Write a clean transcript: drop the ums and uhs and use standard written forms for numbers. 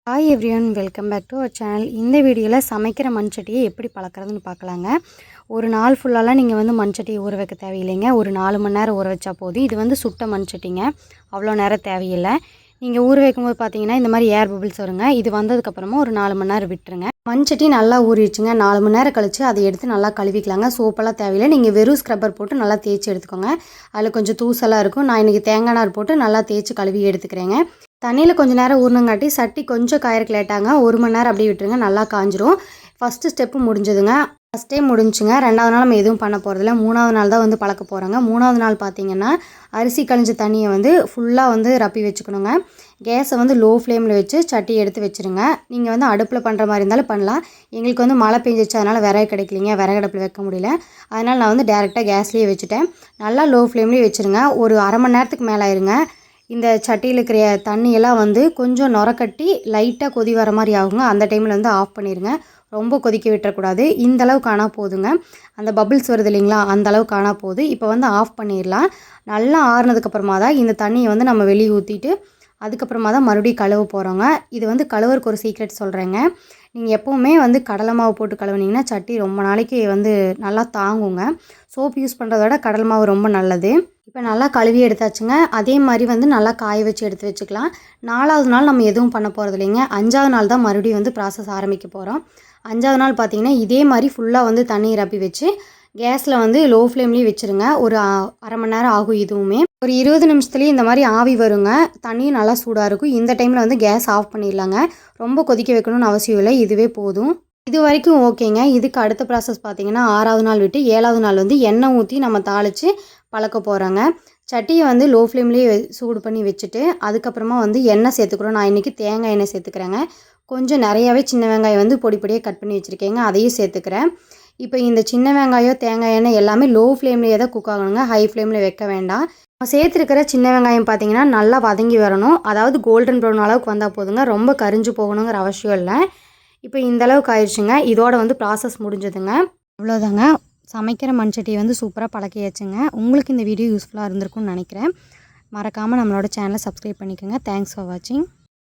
Hi everyone, welcome back to our channel. இந்த வீடியோவில் சமைக்கிற மண்சட்டியை எப்படி பழக்கிறதுன்னு பார்க்கலாங்க. ஒரு நாள் ஃபுல்லாலாம் நீங்கள் மண்சட்டியை ஊற வைக்க தேவையில்லைங்க. ஒரு 4 மணி நேரம் ஊற வச்சா போதும். இது சுட்ட மண்சட்டிங்க, அவ்வளோ நேரம் தேவையில்லை. நீங்கள் ஊற வைக்கும்போது பார்த்தீங்கன்னா இந்த மாதிரி ஏர் பபிள்ஸ் வருங்க. இது வந்ததுக்கப்புறமா ஒரு 4 மணி நேரம் விட்டுருங்க. மண்சட்டி நல்லா ஊறிடுச்சுங்க. 4 மணி நேரம் கழித்து அதை எடுத்து நல்லா கழுவிக்கலாங்க. சோப்பெல்லாம் தேவையில்லை. நீங்கள் வெறும் ஸ்க்ரப்பர் போட்டு நல்லா தேய்ச்சி எடுத்துக்கோங்க. அதில் கொஞ்சம் தூசெல்லாம் இருக்கும். நான் இன்றைக்கி தேங்காய் நார் போட்டு நல்லா தேய்ச்சி கழுவி எடுத்துக்கிறேங்க. தண்ணியில் கொஞ்சம் நேரம் ஊறினங்காட்டி சட்டி கொஞ்சம் காயறக்கு லேட்டாங்க. 1 மணி நேரம் அப்படியே விட்டுருங்க, நல்லா காஞ்சிரும். ஃபஸ்ட்டு ஸ்டெப்பு முடிஞ்சதுங்க. ஃபஸ்ட் டைம் முடிஞ்சுங்க. 2வது நாள் நம்ம எதுவும் பண்ண போகிறதில்ல. 3வது நாள் தான் பழக்க போகிறாங்க. 3வது நாள் பார்த்தீங்கன்னா அரிசி கழிஞ்ச தண்ணியை ஃபுல்லாக ரப்பி வச்சுக்கணுங்க. கேஸை லோ ஃப்ளேமில் வச்சு சட்டி எடுத்து வச்சுருங்க. நீங்கள் அடுப்பில் பண்ணுற மாதிரி இருந்தாலும் பண்ணலாம். எங்களுக்கு மழை பெஞ்சிச்சு, அதனால் விறகு கிடைக்கலிங்க, விறகு அடுப்பில் வைக்க முடியல. அதனால் நான் டேரெக்டாக கேஸ்லேயே வச்சுட்டேன். நல்லா லோ ஃப்ளேம்லேயே வச்சுருங்க. ஒரு அரை மணி நேரத்துக்கு மேலே ஆயிருங்க. இந்த சட்டியில் இருக்கிற தண்ணியெல்லாம் கொஞ்சம் நுரக்கட்டி லைட்டாக கொதி வர மாதிரி ஆகுங்க. அந்த டைமில் ஆஃப் பண்ணிடுங்க. ரொம்ப கொதிக்க விட்டுறக்கூடாது. இந்த அளவுக்கு ஆனால் போதுங்க. அந்த பபிள்ஸ் வருது இல்லைங்களா, அந்த அளவுக்கு ஆனால் போது. இப்போ ஆஃப் பண்ணிடலாம். நல்லா ஆறுனதுக்கப்புறமா தான் இந்த தண்ணியை நம்ம வெளியே ஊற்றிட்டு அதுக்கப்புறமா தான் மறுபடியும் கழுவ போகிறோங்க. இது கழுவருக்கு ஒரு சீக்ரெட் சொல்கிறேங்க. நீங்கள் எப்போவுமே கடலை மாவு போட்டு கழுவுனீங்கன்னா சட்டி ரொம்ப நாளைக்கு நல்லா தாங்குங்க. சோப் யூஸ் பண்ணுறத விட கடலை மாவு ரொம்ப நல்லது. இப்போ நல்லா கழுவி எடுத்தாச்சுங்க. அதே மாதிரி நல்லா காய வச்சு எடுத்து வச்சுக்கலாம். 4வது நாள் நம்ம எதுவும் பண்ண போகிறது இல்லைங்க. 5வது நாள் தான் மறுபடியும் ப்ராசஸ் ஆரம்பிக்க போகிறோம். 5வது நாள் பார்த்திங்கன்னா இதே மாதிரி ஃபுல்லாக தண்ணி ரப்பி வச்சு கேஸில் லோ ஃப்ளேம்லேயே வச்சுருங்க. ஒரு அரை மணி நேரம் ஆகும். இதுவுமே ஒரு 20 நிமிஷத்துலேயே இந்த மாதிரி ஆவி வருங்க. தண்ணியும் நல்லா சூடாக இருக்கும். இந்த டைமில் கேஸ் ஆஃப் பண்ணிடலாங்க. ரொம்ப கொதிக்க வைக்கணும்னு அவசியம் இல்லை, இதுவே போதும். இது வரைக்கும் ஓகேங்க. இதுக்கு அடுத்த ப்ராசஸ் பார்த்திங்கன்னா 6வது நாள் விட்டு 7வது நாள் எண்ணெய் ஊற்றி நம்ம தாளித்து பழக்க போகிறோங்க. சட்டியை லோ ஃப்ளேம்லேயே சூடு பண்ணி வச்சுட்டு அதுக்கப்புறமா எண்ணெய் சேர்த்துக்கிறோம். நான் இன்றைக்கி தேங்காய் எண்ணெய் சேர்த்துக்கிறேங்க. கொஞ்சம் நிறையாவே சின்ன வெங்காயம் பொடி பொடியாக கட் பண்ணி வச்சுருக்கேங்க, அதையும் சேர்த்துக்கிறேன். இப்போ இந்த சின்ன வெங்காயம் தேங்காய் எண்ணெய் எல்லாமே லோ ஃப்ளேம்லேயே தான் குக் ஆகணுங்க. ஹை ஃப்ளேமில் வைக்க வேண்டாம். சேர்த்துருக்கிற சின்ன வெங்காயம் பார்த்திங்கன்னா நல்லா வதங்கி வரணும். அதாவது கோல்டன் ப்ரௌன் அளவுக்கு வந்தால் போதுங்க. ரொம்ப கரிஞ்சு போகணுங்கிற அவசியம் இல்லை. இப்போ இந்தளவுக்கு ஆயிடுச்சுங்க. இதோட ப்ராசஸ் முடிஞ்சதுங்க. அவ்வளோதாங்க. சமைக்கிற மண்சட்டியை சூப்பராக பழக்கியாச்சுங்க. உங்களுக்கு இந்த வீடியோ யூஸ்ஃபுல்லாக இருந்திருக்கும்னு நினைக்கிறேன். மறக்காமல் நம்மளோட சேனலை சப்ஸ்கிரைப் பண்ணிக்கோங்க. தேங்க்ஸ் ஃபார் வாட்சிங்.